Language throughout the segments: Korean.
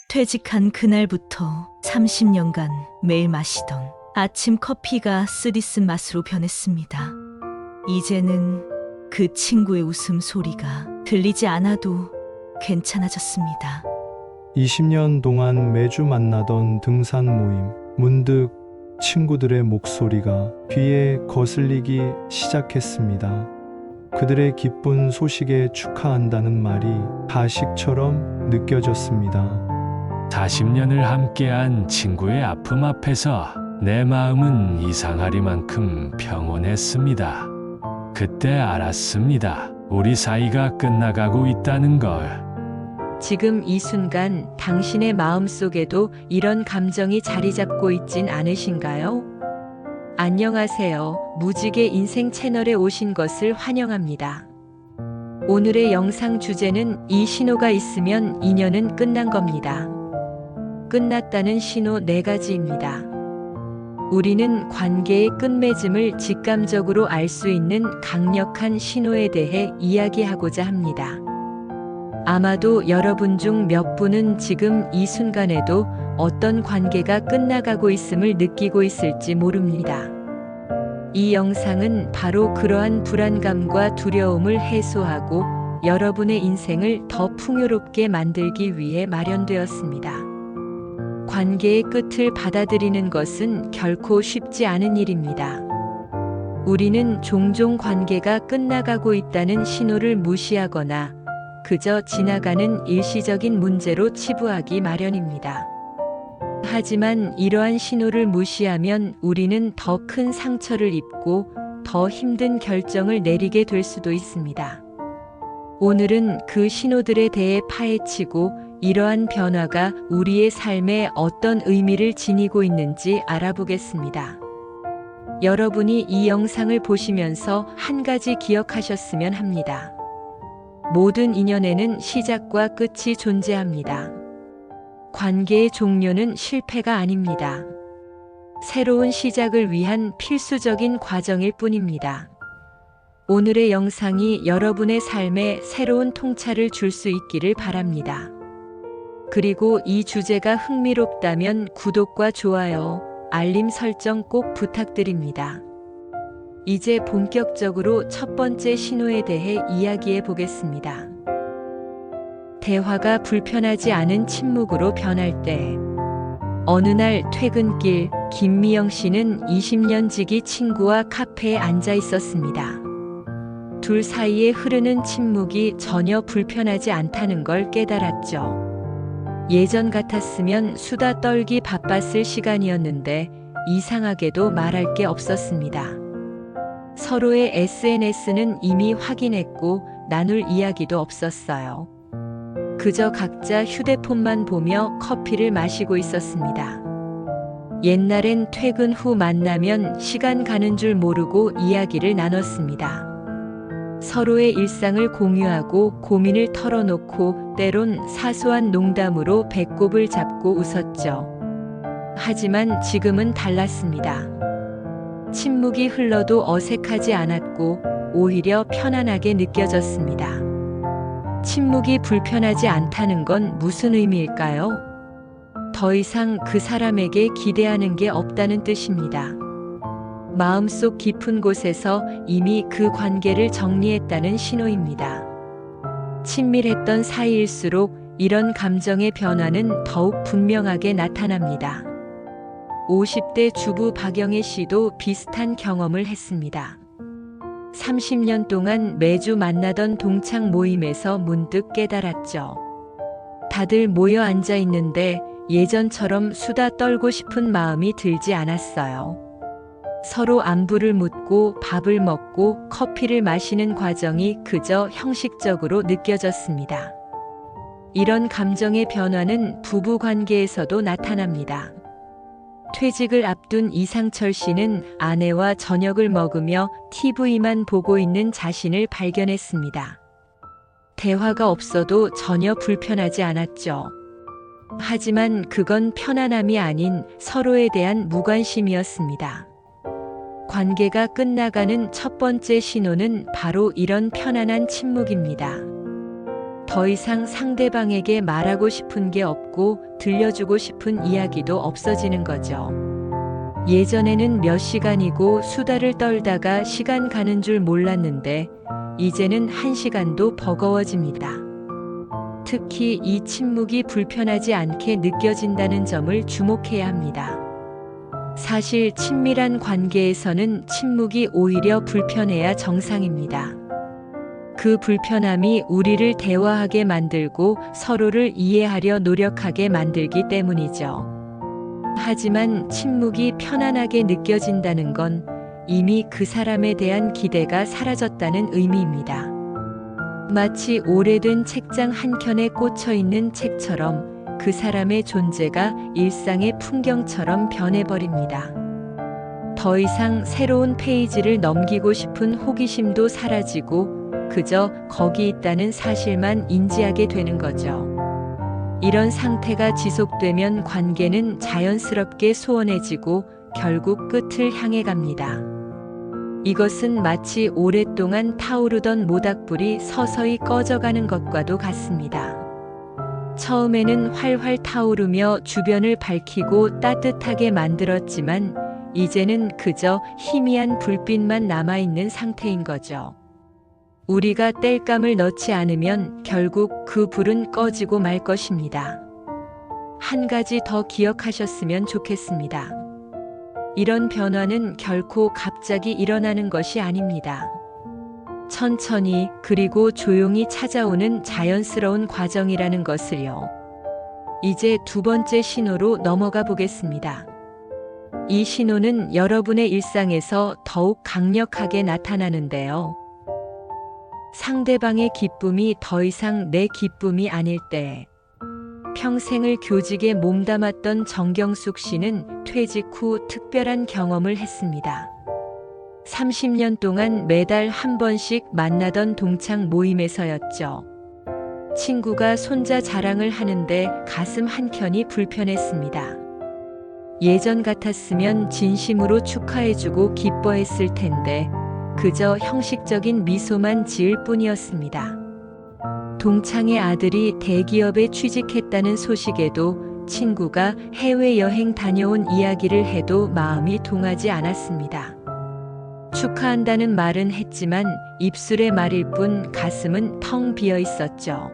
퇴직한 그날부터 30년간 매일 마시던 아침 커피가 쓰디쓴 맛으로 변했습니다. 이제는 그 친구의 웃음소리가 들리지 않아도 괜찮아졌습니다. 20년 동안 매주 만나던 등산 모임, 문득 친구들의 목소리가 귀에 거슬리기 시작했습니다. 그들의 기쁜 소식에 축하한다는 말이 가식처럼 느껴졌습니다. 40년을 함께한 친구의 아픔 앞에서 내 마음은 이상하리만큼 평온했습니다. 그때 알았습니다. 우리 사이가 끝나가고 있다는 걸. 지금 이 순간 당신의 마음속에도 이런 감정이 자리 잡고 있진 않으신가요? 안녕하세요. 무지개 인생 채널에 오신 것을 환영합니다. 오늘의 영상 주제는 이 신호가 있으면 인연은 끝난 겁니다. 끝났다는 신호 4가지입니다. 우리는 관계의 끝맺음을 직감적으로 알 수 있는 강력한 신호에 대해 이야기하고자 합니다. 아마도 여러분 중 몇 분은 지금 이 순간에도 어떤 관계가 끝나가고 있음을 느끼고 있을지 모릅니다. 이 영상은 바로 그러한 불안감과 두려움을 해소하고 여러분의 인생을 더 풍요롭게 만들기 위해 마련되었습니다. 관계의 끝을 받아들이는 것은 결코 쉽지 않은 일입니다. 우리는 종종 관계가 끝나가고 있다는 신호를 무시하거나 그저 지나가는 일시적인 문제로 치부하기 마련입니다. 하지만 이러한 신호를 무시하면 우리는 더 큰 상처를 입고 더 힘든 결정을 내리게 될 수도 있습니다. 오늘은 그 신호들에 대해 파헤치고 이러한 변화가 우리의 삶에 어떤 의미를 지니고 있는지 알아보겠습니다. 여러분이 이 영상을 보시면서 한 가지 기억하셨으면 합니다. 모든 인연에는 시작과 끝이 존재합니다. 관계의 종료는 실패가 아닙니다. 새로운 시작을 위한 필수적인 과정일 뿐입니다. 오늘의 영상이 여러분의 삶에 새로운 통찰을 줄 수 있기를 바랍니다. 그리고 이 주제가 흥미롭다면 구독과 좋아요, 알림 설정 꼭 부탁드립니다. 이제 본격적으로 첫 번째 신호에 대해 이야기해 보겠습니다. 대화가 불편하지 않은 침묵으로 변할 때. 어느 날 퇴근길, 김미영 씨는 20년 지기 친구와 카페에 앉아 있었습니다. 둘 사이에 흐르는 침묵이 전혀 불편하지 않다는 걸 깨달았죠. 예전 같았으면 수다 떨기 바빴을 시간이었는데 이상하게도 말할 게 없었습니다. 서로의 SNS는 이미 확인했고 나눌 이야기도 없었어요. 그저 각자 휴대폰만 보며 커피를 마시고 있었습니다. 옛날엔 퇴근 후 만나면 시간 가는 줄 모르고 이야기를 나눴습니다. 서로의 일상을 공유하고 고민을 털어놓고 때론 사소한 농담으로 배꼽을 잡고 웃었죠. 하지만 지금은 달랐습니다. 침묵이 흘러도 어색하지 않았고 오히려 편안하게 느껴졌습니다. 침묵이 불편하지 않다는 건 무슨 의미일까요? 더 이상 그 사람에게 기대하는 게 없다는 뜻입니다. 마음속 깊은 곳에서 이미 그 관계를 정리했다는 신호입니다. 친밀했던 사이일수록 이런 감정의 변화는 더욱 분명하게 나타납니다. 50대 주부 박영애 씨도 비슷한 경험을 했습니다. 30년 동안 매주 만나던 동창 모임에서 문득 깨달았죠. 다들 모여 앉아 있는데 예전처럼 수다 떨고 싶은 마음이 들지 않았어요. 서로 안부를 묻고 밥을 먹고 커피를 마시는 과정이 그저 형식적으로 느껴졌습니다. 이런 감정의 변화는 부부 관계에서도 나타납니다. 퇴직을 앞둔 이상철 씨는 아내와 저녁을 먹으며 TV만 보고 있는 자신을 발견했습니다. 대화가 없어도 전혀 불편하지 않았죠. 하지만 그건 편안함이 아닌 서로에 대한 무관심이었습니다. 관계가 끝나가는 첫 번째 신호는 바로 이런 편안한 침묵입니다. 더 이상 상대방에게 말하고 싶은 게 없고 들려주고 싶은 이야기도 없어지는 거죠. 예전에는 몇 시간이고 수다를 떨다가 시간 가는 줄 몰랐는데 이제는 1시간도 버거워집니다. 특히 이 침묵이 불편하지 않게 느껴진다는 점을 주목해야 합니다. 사실 친밀한 관계에서는 침묵이 오히려 불편해야 정상입니다. 그 불편함이 우리를 대화하게 만들고 서로를 이해하려 노력하게 만들기 때문이죠. 하지만 침묵이 편안하게 느껴진다는 건 이미 그 사람에 대한 기대가 사라졌다는 의미입니다. 마치 오래된 책장 한켠에 꽂혀 있는 책처럼 그 사람의 존재가 일상의 풍경처럼 변해버립니다. 더 이상 새로운 페이지를 넘기고 싶은 호기심도 사라지고 그저 거기 있다는 사실만 인지하게 되는 거죠. 이런 상태가 지속되면 관계는 자연스럽게 소원해지고 결국 끝을 향해 갑니다. 이것은 마치 오랫동안 타오르던 모닥불이 서서히 꺼져가는 것과도 같습니다. 처음에는 활활 타오르며 주변을 밝히고 따뜻하게 만들었지만 이제는 그저 희미한 불빛만 남아있는 상태인 거죠. 우리가 땔감을 넣지 않으면 결국 그 불은 꺼지고 말 것입니다. 한 가지 더 기억하셨으면 좋겠습니다. 이런 변화는 결코 갑자기 일어나는 것이 아닙니다. 천천히 그리고 조용히 찾아오는 자연스러운 과정이라는 것을요. 이제 두 번째 신호로 넘어가 보겠습니다. 이 신호는 여러분의 일상에서 더욱 강력하게 나타나는데요. 상대방의 기쁨이 더 이상 내 기쁨이 아닐 때, 평생을 교직에 몸담았던 정경숙 씨는 퇴직 후 특별한 경험을 했습니다. 30년 동안 매달 한 번씩 만나던 동창 모임에서였죠. 친구가 손자 자랑을 하는데 가슴 한켠이 불편했습니다. 예전 같았으면 진심으로 축하해주고 기뻐했을 텐데 그저 형식적인 미소만 지을 뿐이었습니다. 동창의 아들이 대기업에 취직했다는 소식에도 친구가 해외여행 다녀온 이야기를 해도 마음이 동하지 않았습니다. 축하한다는 말은 했지만 입술의 말일 뿐 가슴은 텅 비어 있었죠.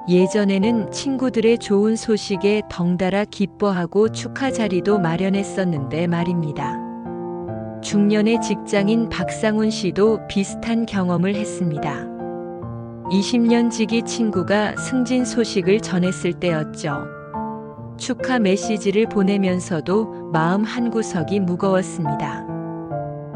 예전에는 친구들의 좋은 소식에 덩달아 기뻐하고 축하 자리도 마련했었는데 말입니다. 중년의 직장인 박상훈 씨도 비슷한 경험을 했습니다. 20년 지기 친구가 승진 소식을 전했을 때였죠. 축하 메시지를 보내면서도 마음 한구석이 무거웠습니다.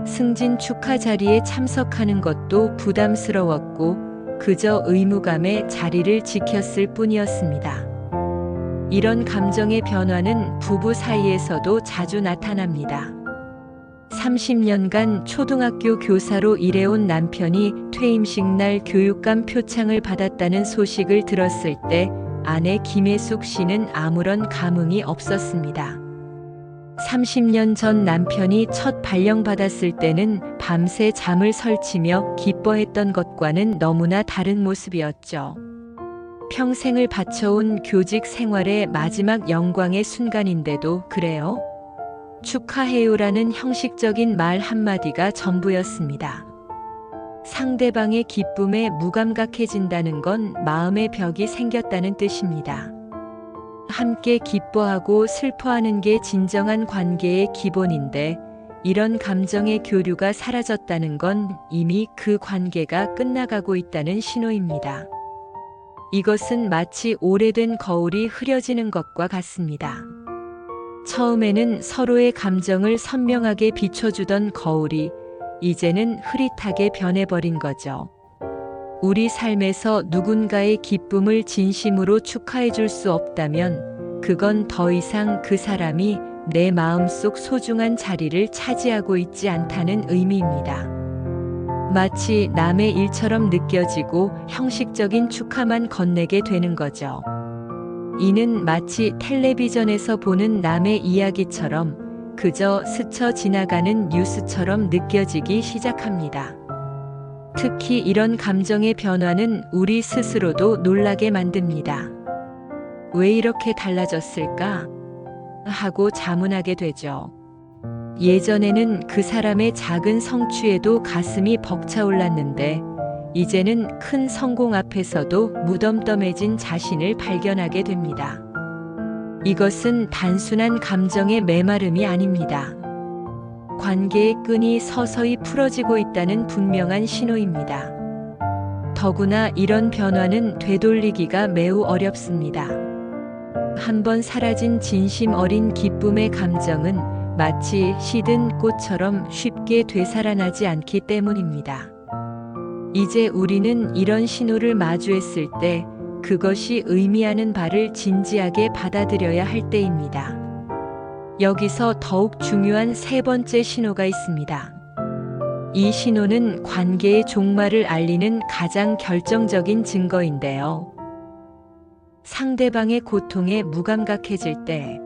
승진 축하 자리에 참석하는 것도 부담스러웠고 그저 의무감에 자리를 지켰을 뿐이었습니다. 이런 감정의 변화는 부부 사이에서도 자주 나타납니다. 30년간 초등학교 교사로 일해온 남편이 퇴임식 날 교육감 표창을 받았다는 소식을 들었을 때 아내 김혜숙 씨는 아무런 감흥이 없었습니다. 30년 전 남편이 첫 발령받았을 때는 밤새 잠을 설치며 기뻐했던 것과는 너무나 다른 모습이었죠. 평생을 바쳐온 교직 생활의 마지막 영광의 순간인데도 그래요? 축하해요라는 형식적인 말 한마디가 전부였습니다. 상대방의 기쁨에 무감각해진다는 건 마음의 벽이 생겼다는 뜻입니다. 함께 기뻐하고 슬퍼하는 게 진정한 관계의 기본인데 이런 감정의 교류가 사라졌다는 건 이미 그 관계가 끝나가고 있다는 신호입니다. 이것은 마치 오래된 거울이 흐려지는 것과 같습니다. 처음에는 서로의 감정을 선명하게 비춰주던 거울이 이제는 흐릿하게 변해버린 거죠. 우리 삶에서 누군가의 기쁨을 진심으로 축하해줄 수 없다면 그건 더 이상 그 사람이 내 마음속 소중한 자리를 차지하고 있지 않다는 의미입니다. 마치 남의 일처럼 느껴지고 형식적인 축하만 건네게 되는 거죠. 이는 마치 텔레비전에서 보는 남의 이야기처럼 그저 스쳐 지나가는 뉴스처럼 느껴지기 시작합니다. 특히 이런 감정의 변화는 우리 스스로도 놀라게 만듭니다. 왜 이렇게 달라졌을까? 하고 자문하게 되죠. 예전에는 그 사람의 작은 성취에도 가슴이 벅차올랐는데 이제는 큰 성공 앞에서도 무덤덤해진 자신을 발견하게 됩니다. 이것은 단순한 감정의 메마름이 아닙니다. 관계의 끈이 서서히 풀어지고 있다는 분명한 신호입니다. 더구나 이런 변화는 되돌리기가 매우 어렵습니다. 한번 사라진 진심 어린 기쁨의 감정은 마치 시든 꽃처럼 쉽게 되살아나지 않기 때문입니다. 이제 우리는 이런 신호를 마주했을 때 그것이 의미하는 바를 진지하게 받아들여야 할 때입니다. 여기서 더욱 중요한 세 번째 신호가 있습니다. 이 신호는 관계의 종말을 알리는 가장 결정적인 증거인데요. 상대방의 고통에 무감각해질 때,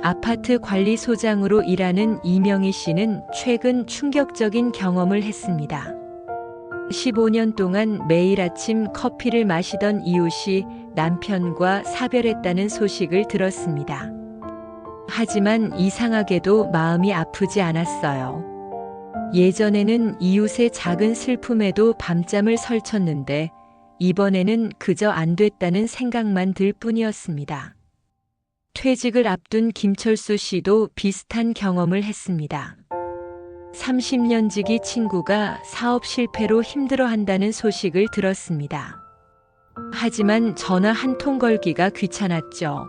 아파트 관리소장으로 일하는 이명희 씨는 최근 충격적인 경험을 했습니다. 15년 동안 매일 아침 커피를 마시던 이웃이 남편과 사별했다는 소식을 들었습니다. 하지만 이상하게도 마음이 아프지 않았어요. 예전에는 이웃의 작은 슬픔에도 밤잠을 설쳤는데 이번에는 그저 안 됐다는 생각만 들 뿐이었습니다. 퇴직을 앞둔 김철수 씨도 비슷한 경험을 했습니다. 30년 지기 친구가 사업 실패로 힘들어한다는 소식을 들었습니다. 하지만 전화 한 통 걸기가 귀찮았죠.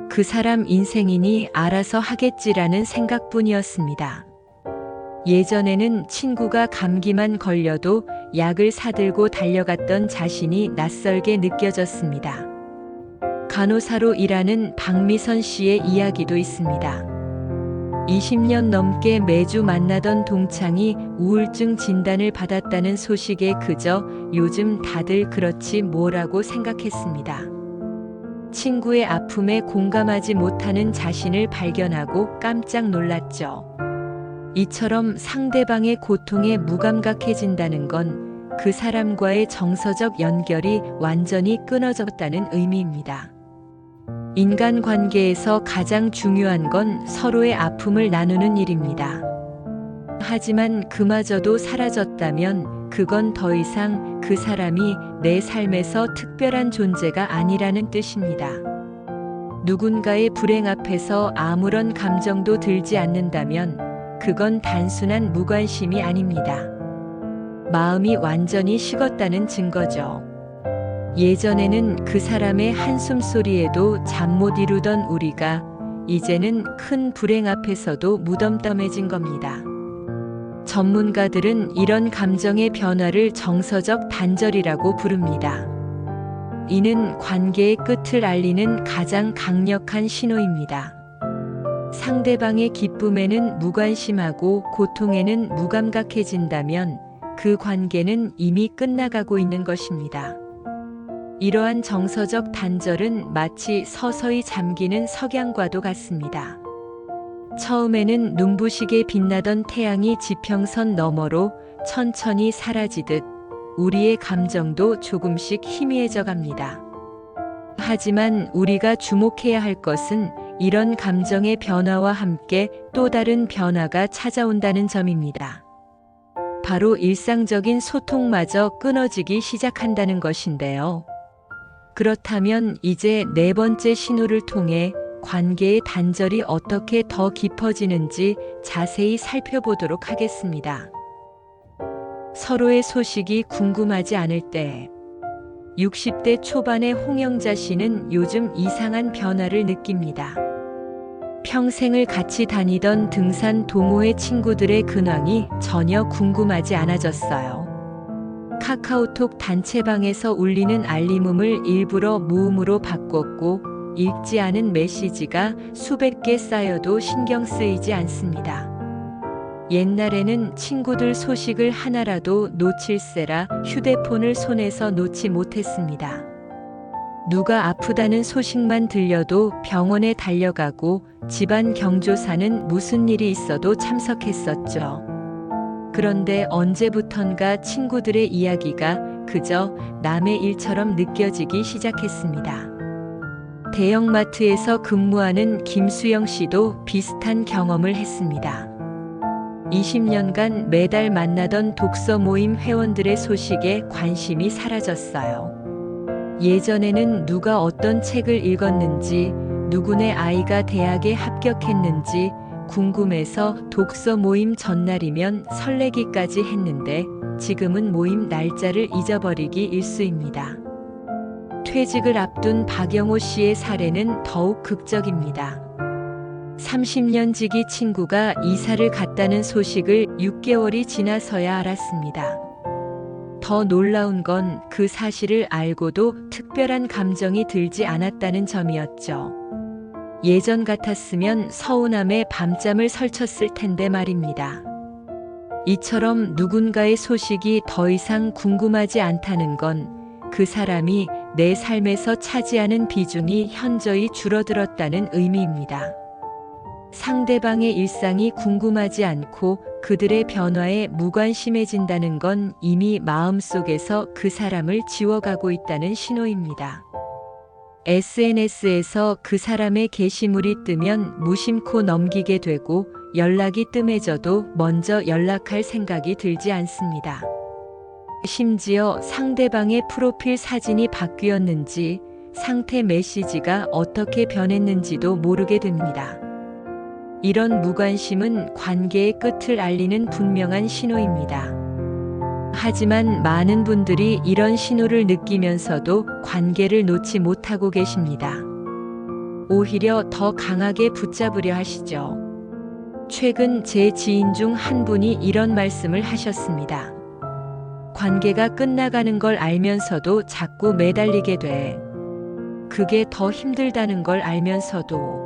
그 사람 인생이니 알아서 하겠지라는 생각뿐이었습니다. 예전에는 친구가 감기만 걸려도 약을 사들고 달려갔던 자신이 낯설게 느껴졌습니다. 간호사로 일하는 박미선 씨의 이야기도 있습니다. 20년 넘게 매주 만나던 동창이 우울증 진단을 받았다는 소식에 그저 요즘 다들 그렇지 뭐라고 생각했습니다. 친구의 아픔에 공감하지 못하는 자신을 발견하고 깜짝 놀랐죠. 이처럼 상대방의 고통에 무감각해진다는 건 그 사람과의 정서적 연결이 완전히 끊어졌다는 의미입니다. 인간관계에서 가장 중요한 건 서로의 아픔을 나누는 일입니다. 하지만 그마저도 사라졌다면 그건 더 이상 그 사람이 내 삶에서 특별한 존재가 아니라는 뜻입니다. 누군가의 불행 앞에서 아무런 감정도 들지 않는다면 그건 단순한 무관심이 아닙니다. 마음이 완전히 식었다는 증거죠. 예전에는 그 사람의 한숨 소리에도 잠 못 이루던 우리가 이제는 큰 불행 앞에서도 무덤덤해진 겁니다. 전문가들은 이런 감정의 변화를 정서적 단절이라고 부릅니다. 이는 관계의 끝을 알리는 가장 강력한 신호입니다. 상대방의 기쁨에는 무관심하고 고통에는 무감각해진다면 그 관계는 이미 끝나가고 있는 것입니다. 이러한 정서적 단절은 마치 서서히 잠기는 석양과도 같습니다. 처음에는 눈부시게 빛나던 태양이 지평선 너머로 천천히 사라지듯 우리의 감정도 조금씩 희미해져 갑니다. 하지만 우리가 주목해야 할 것은 이런 감정의 변화와 함께 또 다른 변화가 찾아온다는 점입니다. 바로 일상적인 소통마저 끊어지기 시작한다는 것인데요. 그렇다면 이제 네 번째 신호를 통해 관계의 단절이 어떻게 더 깊어지는지 자세히 살펴보도록 하겠습니다. 서로의 소식이 궁금하지 않을 때 60대 초반의 홍영자 씨는 요즘 이상한 변화를 느낍니다. 평생을 같이 다니던 등산 동호회 친구들의 근황이 전혀 궁금하지 않아졌어요. 카카오톡 단체방에서 울리는 알림음을 일부러 무음으로 바꿨고 읽지 않은 메시지가 수백 개 쌓여도 신경 쓰이지 않습니다. 옛날에는 친구들 소식을 하나라도 놓칠세라 휴대폰을 손에서 놓지 못했습니다. 누가 아프다는 소식만 들려도 병원에 달려가고 집안 경조사는 무슨 일이 있어도 참석했었죠. 그런데 언제부턴가 친구들의 이야기가 그저 남의 일처럼 느껴지기 시작했습니다. 대형마트에서 근무하는 김수영 씨도 비슷한 경험을 했습니다. 20년간 매달 만나던 독서 모임 회원들의 소식에 관심이 사라졌어요. 예전에는 누가 어떤 책을 읽었는지, 누구네 아이가 대학에 합격했는지 궁금해서 독서 모임 전날이면 설레기까지 했는데 지금은 모임 날짜를 잊어버리기 일쑤입니다. 퇴직을 앞둔 박영호 씨의 사례는 더욱 극적입니다. 30년 지기 친구가 이사를 갔다는 소식을 6개월이 지나서야 알았습니다. 더 놀라운 건 그 사실을 알고도 특별한 감정이 들지 않았다는 점이었죠. 예전 같았으면 서운함에 밤잠을 설쳤을 텐데 말입니다. 이처럼 누군가의 소식이 더 이상 궁금하지 않다는 건 그 사람이 내 삶에서 차지하는 비중이 현저히 줄어들었다는 의미입니다. 상대방의 일상이 궁금하지 않고 그들의 변화에 무관심해진다는 건 이미 마음속에서 그 사람을 지워가고 있다는 신호입니다. SNS에서 그 사람의 게시물이 뜨면 무심코 넘기게 되고 연락이 뜸해져도 먼저 연락할 생각이 들지 않습니다. 심지어 상대방의 프로필 사진이 바뀌었는지, 상태 메시지가 어떻게 변했는지도 모르게 됩니다. 이런 무관심은 관계의 끝을 알리는 분명한 신호입니다. 하지만 많은 분들이 이런 신호를 느끼면서도 관계를 놓지 못하고 계십니다. 오히려 더 강하게 붙잡으려 하시죠. 최근 제 지인 중 한 분이 이런 말씀을 하셨습니다. 관계가 끝나가는 걸 알면서도 자꾸 매달리게 돼. 그게 더 힘들다는 걸 알면서도.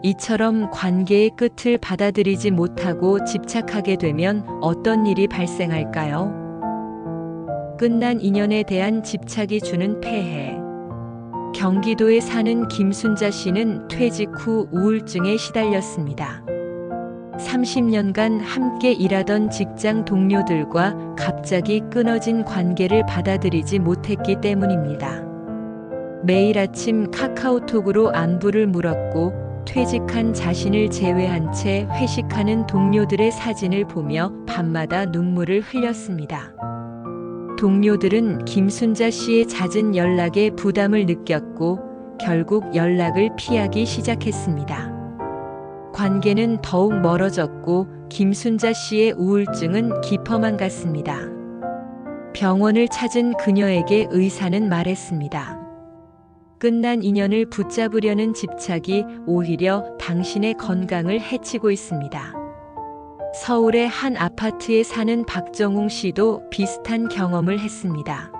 이처럼 관계의 끝을 받아들이지 못하고 집착하게 되면 어떤 일이 발생할까요? 끝난 인연에 대한 집착이 주는 폐해. 경기도에 사는 김순자 씨는 퇴직 후 우울증에 시달렸습니다. 30년간 함께 일하던 직장 동료들과 갑자기 끊어진 관계를 받아들이지 못했기 때문입니다. 매일 아침 카카오톡으로 안부를 물었고 퇴직한 자신을 제외한 채 회식하는 동료들의 사진을 보며 밤마다 눈물을 흘렸습니다. 동료들은 김순자 씨의 잦은 연락에 부담을 느꼈고 결국 연락을 피하기 시작했습니다. 관계는 더욱 멀어졌고 김순자 씨의 우울증은 깊어만 갔습니다. 병원을 찾은 그녀에게 의사는 말했습니다. 끝난 인연을 붙잡으려는 집착이 오히려 당신의 건강을 해치고 있습니다. 서울의 한 아파트에 사는 박정웅 씨도 비슷한 경험을 했습니다.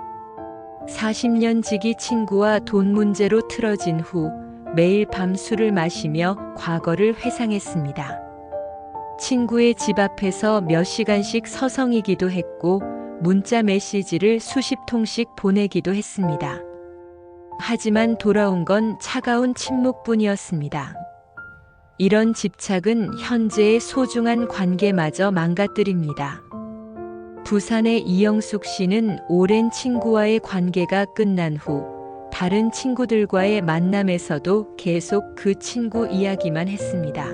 40년 지기 친구와 돈 문제로 틀어진 후 매일 밤 술을 마시며 과거를 회상했습니다. 친구의 집 앞에서 몇 시간씩 서성이기도 했고 문자 메시지를 수십 통씩 보내기도 했습니다. 하지만 돌아온 건 차가운 침묵뿐이었습니다. 이런 집착은 현재의 소중한 관계마저 망가뜨립니다. 부산의 이영숙 씨는 오랜 친구와의 관계가 끝난 후 다른 친구들과의 만남에서도 계속 그 친구 이야기만 했습니다.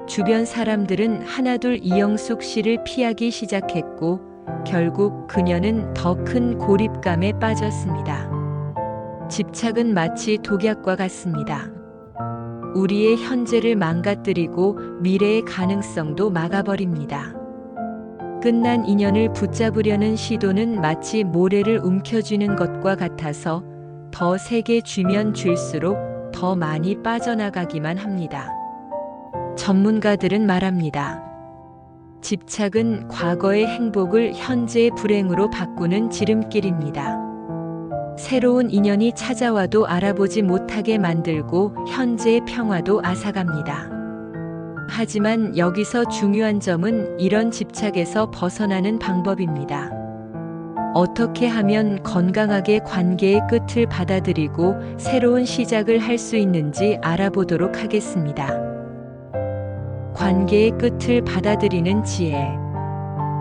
주변 사람들은 하나둘 이영숙 씨를 피하기 시작했고 결국 그녀는 더 큰 고립감에 빠졌습니다. 집착은 마치 독약과 같습니다. 우리의 현재를 망가뜨리고 미래의 가능성도 막아버립니다. 끝난 인연을 붙잡으려는 시도는 마치 모래를 움켜쥐는 것과 같아서 더 세게 쥐면 쥘수록 더 많이 빠져나가기만 합니다. 전문가들은 말합니다. 집착은 과거의 행복을 현재의 불행으로 바꾸는 지름길입니다. 새로운 인연이 찾아와도 알아보지 못하게 만들고 현재의 평화도 앗아갑니다. 하지만 여기서 중요한 점은 이런 집착에서 벗어나는 방법입니다. 어떻게 하면 건강하게 관계의 끝을 받아들이고 새로운 시작을 할 수 있는지 알아보도록 하겠습니다. 관계의 끝을 받아들이는 지혜.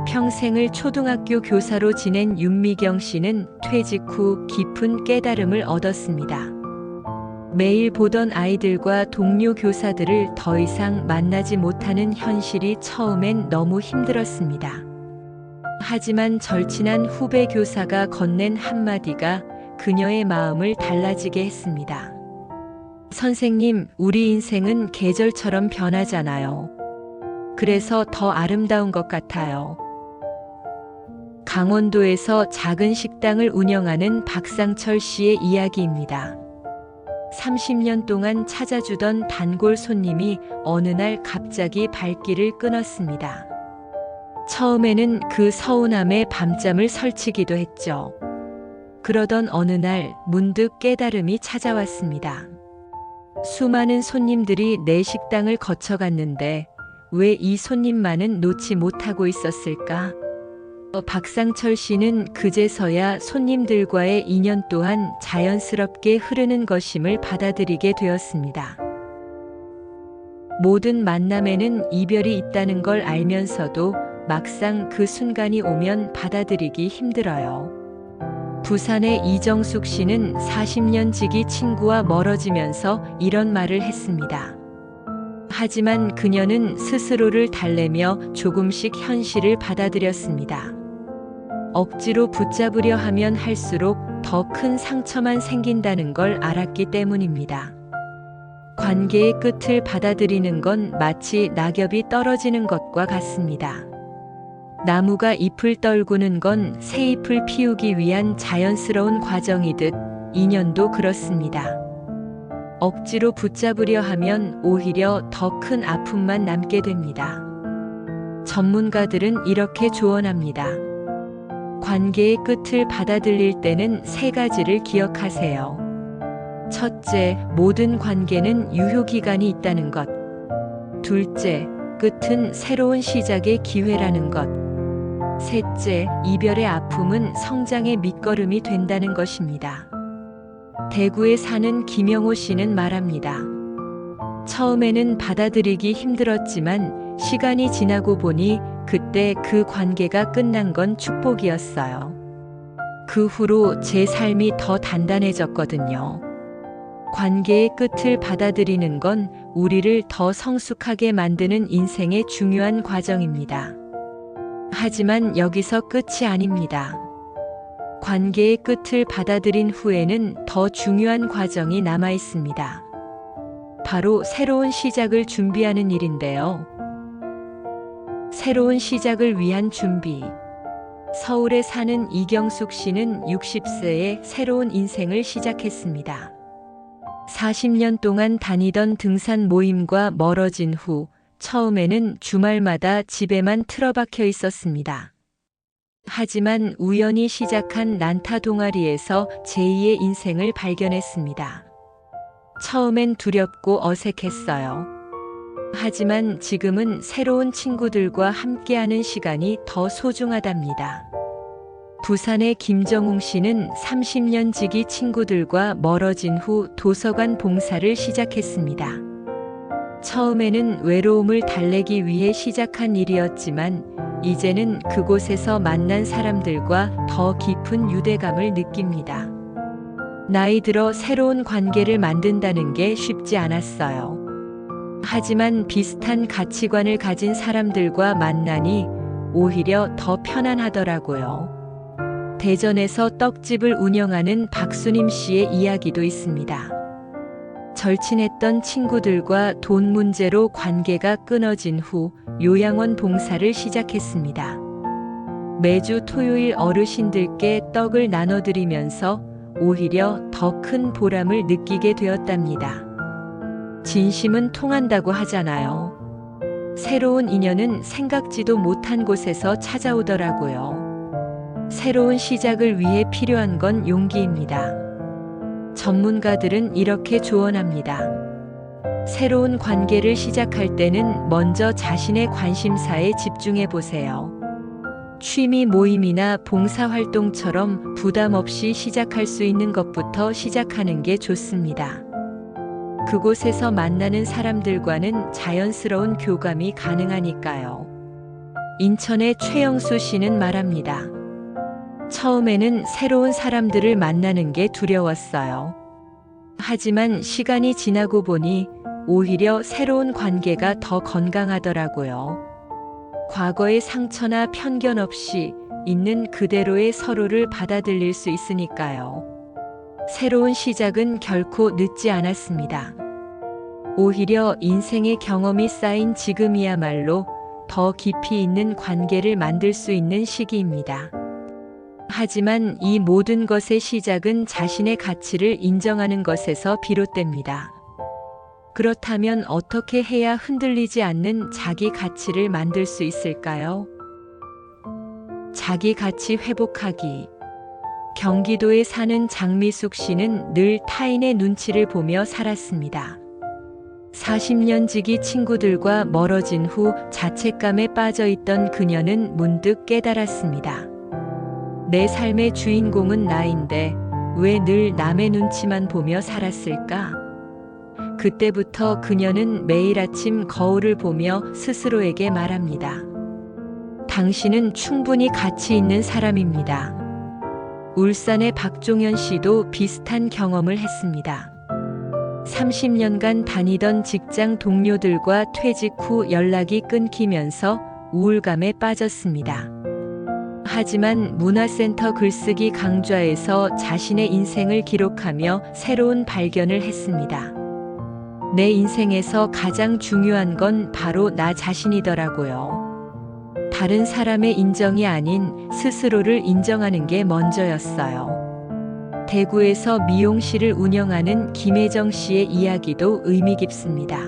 평생을 초등학교 교사로 지낸 윤미경 씨는 퇴직 후 깊은 깨달음을 얻었습니다. 매일 보던 아이들과 동료 교사들을 더 이상 만나지 못하는 현실이 처음엔 너무 힘들었습니다. 하지만 절친한 후배 교사가 건넨 한마디가 그녀의 마음을 달라지게 했습니다. 선생님, 우리 인생은 계절처럼 변하잖아요. 그래서 더 아름다운 것 같아요. 강원도에서 작은 식당을 운영하는 박상철 씨의 이야기입니다. 30년 동안 찾아주던 단골 손님이 어느 날 갑자기 발길을 끊었습니다. 처음에는 그 서운함에 밤잠을 설치기도 했죠. 그러던 어느 날 문득 깨달음이 찾아왔습니다. 수많은 손님들이 내 식당을 거쳐갔는데 왜 이 손님만은 놓지 못하고 있었을까? 박상철 씨는 그제서야 손님들과의 인연 또한 자연스럽게 흐르는 것임을 받아들이게 되었습니다. 모든 만남에는 이별이 있다는 걸 알면서도 막상 그 순간이 오면 받아들이기 힘들어요. 부산의 이정숙 씨는 40년 지기 친구와 멀어지면서 이런 말을 했습니다. 하지만 그녀는 스스로를 달래며 조금씩 현실을 받아들였습니다. 억지로 붙잡으려 하면 할수록 더 큰 상처만 생긴다는 걸 알았기 때문입니다. 관계의 끝을 받아들이는 건 마치 낙엽이 떨어지는 것과 같습니다. 나무가 잎을 떨구는 건 새 잎을 피우기 위한 자연스러운 과정이듯 인연도 그렇습니다. 억지로 붙잡으려 하면 오히려 더 큰 아픔만 남게 됩니다. 전문가들은 이렇게 조언합니다. 관계의 끝을 받아들일 때는 세 가지를 기억하세요. 첫째, 모든 관계는 유효기간이 있다는 것. 둘째, 끝은 새로운 시작의 기회라는 것. 셋째, 이별의 아픔은 성장의 밑거름이 된다는 것입니다. 대구에 사는 김영호 씨는 말합니다. 처음에는 받아들이기 힘들었지만 시간이 지나고 보니 그때 그 관계가 끝난 건 축복이었어요. 그 후로 제 삶이 더 단단해졌거든요. 관계의 끝을 받아들이는 건 우리를 더 성숙하게 만드는 인생의 중요한 과정입니다. 하지만 여기서 끝이 아닙니다. 관계의 끝을 받아들인 후에는 더 중요한 과정이 남아 있습니다. 바로 새로운 시작을 준비하는 일인데요. 새로운 시작을 위한 준비. 서울에 사는 이경숙 씨는 60세에 새로운 인생을 시작했습니다. 40년 동안 다니던 등산 모임과 멀어진 후 처음에는 주말마다 집에만 틀어박혀 있었습니다. 하지만 우연히 시작한 난타 동아리에서 제2의 인생을 발견했습니다. 처음엔 두렵고 어색했어요. 하지만 지금은 새로운 친구들과 함께하는 시간이 더 소중하답니다. 부산의 김정웅 씨는 30년 지기 친구들과 멀어진 후 도서관 봉사를 시작했습니다. 처음에는 외로움을 달래기 위해 시작한 일이었지만 이제는 그곳에서 만난 사람들과 더 깊은 유대감을 느낍니다. 나이 들어 새로운 관계를 만든다는 게 쉽지 않았어요. 하지만 비슷한 가치관을 가진 사람들과 만나니 오히려 더 편안하더라고요. 대전에서 떡집을 운영하는 박수님 씨의 이야기도 있습니다. 절친했던 친구들과 돈 문제로 관계가 끊어진 후 요양원 봉사를 시작했습니다. 매주 토요일 어르신들께 떡을 나눠드리면서 오히려 더 큰 보람을 느끼게 되었답니다. 진심은 통한다고 하잖아요. 새로운 인연은 생각지도 못한 곳에서 찾아오더라고요. 새로운 시작을 위해 필요한 건 용기입니다. 전문가들은 이렇게 조언합니다. 새로운 관계를 시작할 때는 먼저 자신의 관심사에 집중해 보세요. 취미 모임이나 봉사활동처럼 부담 없이 시작할 수 있는 것부터 시작하는 게 좋습니다. 그곳에서 만나는 사람들과는 자연스러운 교감이 가능하니까요. 인천의 최영수 씨는 말합니다. 처음에는 새로운 사람들을 만나는 게 두려웠어요. 하지만 시간이 지나고 보니 오히려 새로운 관계가 더 건강하더라고요. 과거의 상처나 편견 없이 있는 그대로의 서로를 받아들일 수 있으니까요. 새로운 시작은 결코 늦지 않았습니다. 오히려 인생의 경험이 쌓인 지금이야말로 더 깊이 있는 관계를 만들 수 있는 시기입니다. 하지만 이 모든 것의 시작은 자신의 가치를 인정하는 것에서 비롯됩니다. 그렇다면 어떻게 해야 흔들리지 않는 자기 가치를 만들 수 있을까요? 자기 가치 회복하기. 경기도에 사는 장미숙 씨는 늘 타인의 눈치를 보며 살았습니다. 40년 지기 친구들과 멀어진 후 자책감에 빠져 있던 그녀는 문득 깨달았습니다. 내 삶의 주인공은 나인데 왜 늘 남의 눈치만 보며 살았을까? 그때부터 그녀는 매일 아침 거울을 보며 스스로에게 말합니다. 당신은 충분히 가치 있는 사람입니다. 울산의 박종현 씨도 비슷한 경험을 했습니다. 30년간 다니던 직장 동료들과 퇴직 후 연락이 끊기면서 우울감에 빠졌습니다. 하지만 문화센터 글쓰기 강좌에서 자신의 인생을 기록하며 새로운 발견을 했습니다. 내 인생에서 가장 중요한 건 바로 나 자신이더라고요. 다른 사람의 인정이 아닌 스스로를 인정하는 게 먼저였어요. 대구에서 미용실을 운영하는 김혜정 씨의 이야기도 의미 깊습니다.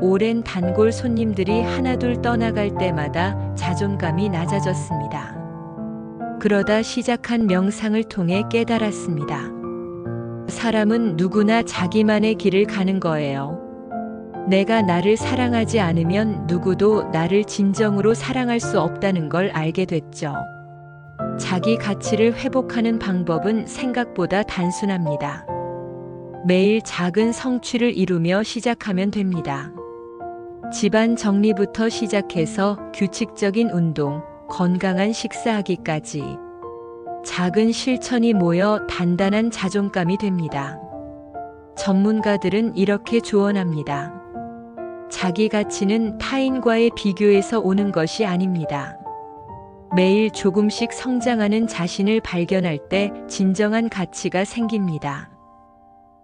오랜 단골 손님들이 하나둘 떠나갈 때마다 자존감이 낮아졌습니다. 그러다 시작한 명상을 통해 깨달았습니다. 사람은 누구나 자기만의 길을 가는 거예요. 내가 나를 사랑하지 않으면 누구도 나를 진정으로 사랑할 수 없다는 걸 알게 됐죠. 자기 가치를 회복하는 방법은 생각보다 단순합니다. 매일 작은 성취를 이루며 시작하면 됩니다. 집안 정리부터 시작해서 규칙적인 운동, 건강한 식사하기까지 작은 실천이 모여 단단한 자존감이 됩니다. 전문가들은 이렇게 조언합니다. 자기 가치는 타인과의 비교에서 오는 것이 아닙니다. 매일 조금씩 성장하는 자신을 발견할 때 진정한 가치가 생깁니다.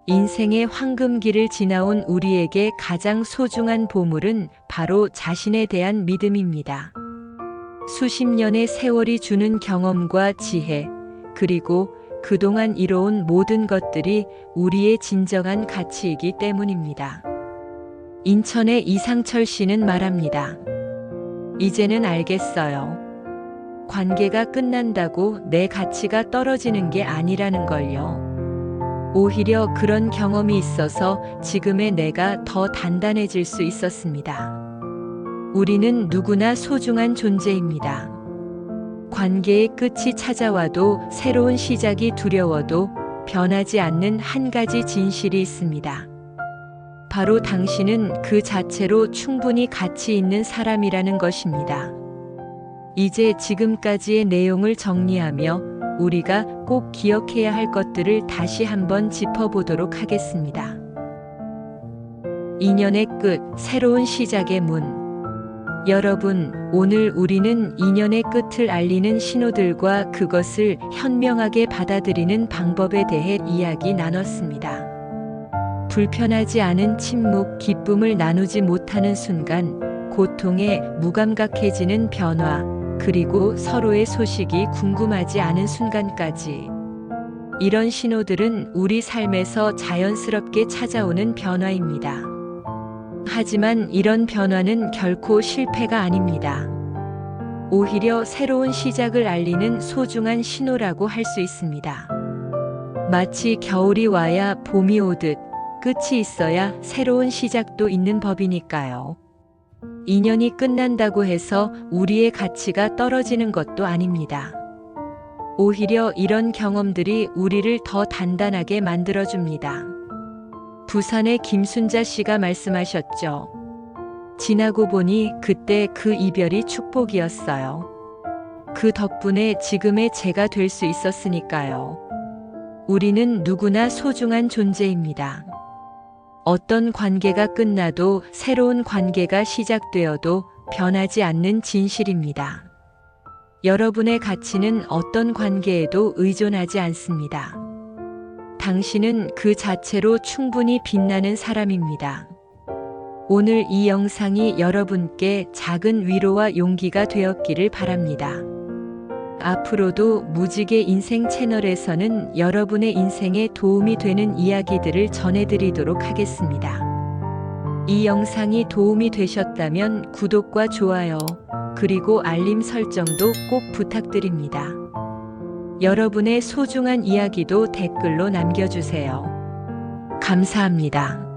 인생의 황금기를 지나온 우리에게 가장 소중한 보물은 바로 자신에 대한 믿음입니다. 수십 년의 세월이 주는 경험과 지혜, 그리고 그동안 이뤄온 모든 것들이 우리의 진정한 가치이기 때문입니다. 인천의 이상철 씨는 말합니다. 이제는 알겠어요. 관계가 끝난다고 내 가치가 떨어지는 게 아니라는 걸요. 오히려 그런 경험이 있어서 지금의 내가 더 단단해질 수 있었습니다. 우리는 누구나 소중한 존재입니다. 관계의 끝이 찾아와도 새로운 시작이 두려워도 변하지 않는 한 가지 진실이 있습니다. 바로 당신은 그 자체로 충분히 가치 있는 사람이라는 것입니다. 이제 지금까지의 내용을 정리하며 우리가 꼭 기억해야 할 것들을 다시 한번 짚어보도록 하겠습니다. 인연의 끝, 새로운 시작의 문. 여러분, 오늘 우리는 인연의 끝을 알리는 신호들과 그것을 현명하게 받아들이는 방법에 대해 이야기 나눴습니다. 불편하지 않은 침묵, 기쁨을 나누지 못하는 순간, 고통에 무감각해지는 변화, 그리고 서로의 소식이 궁금하지 않은 순간까지. 이런 신호들은 우리 삶에서 자연스럽게 찾아오는 변화입니다. 하지만 이런 변화는 결코 실패가 아닙니다. 오히려 새로운 시작을 알리는 소중한 신호라고 할 수 있습니다. 마치 겨울이 와야 봄이 오듯 끝이 있어야 새로운 시작도 있는 법이니까요. 인연이 끝난다고 해서 우리의 가치가 떨어지는 것도 아닙니다. 오히려 이런 경험들이 우리를 더 단단하게 만들어줍니다. 부산의 김순자 씨가 말씀하셨죠. 지나고 보니 그때 그 이별이 축복이었어요. 그 덕분에 지금의 제가 될 수 있었으니까요. 우리는 누구나 소중한 존재입니다. 어떤 관계가 끝나도 새로운 관계가 시작되어도 변하지 않는 진실입니다. 여러분의 가치는 어떤 관계에도 의존하지 않습니다. 당신은 그 자체로 충분히 빛나는 사람입니다. 오늘 이 영상이 여러분께 작은 위로와 용기가 되었기를 바랍니다. 앞으로도 무지개 인생 채널에서는 여러분의 인생에 도움이 되는 이야기들을 전해드리도록 하겠습니다. 이 영상이 도움이 되셨다면 구독과 좋아요, 그리고 알림 설정도 꼭 부탁드립니다. 여러분의 소중한 이야기도 댓글로 남겨주세요. 감사합니다.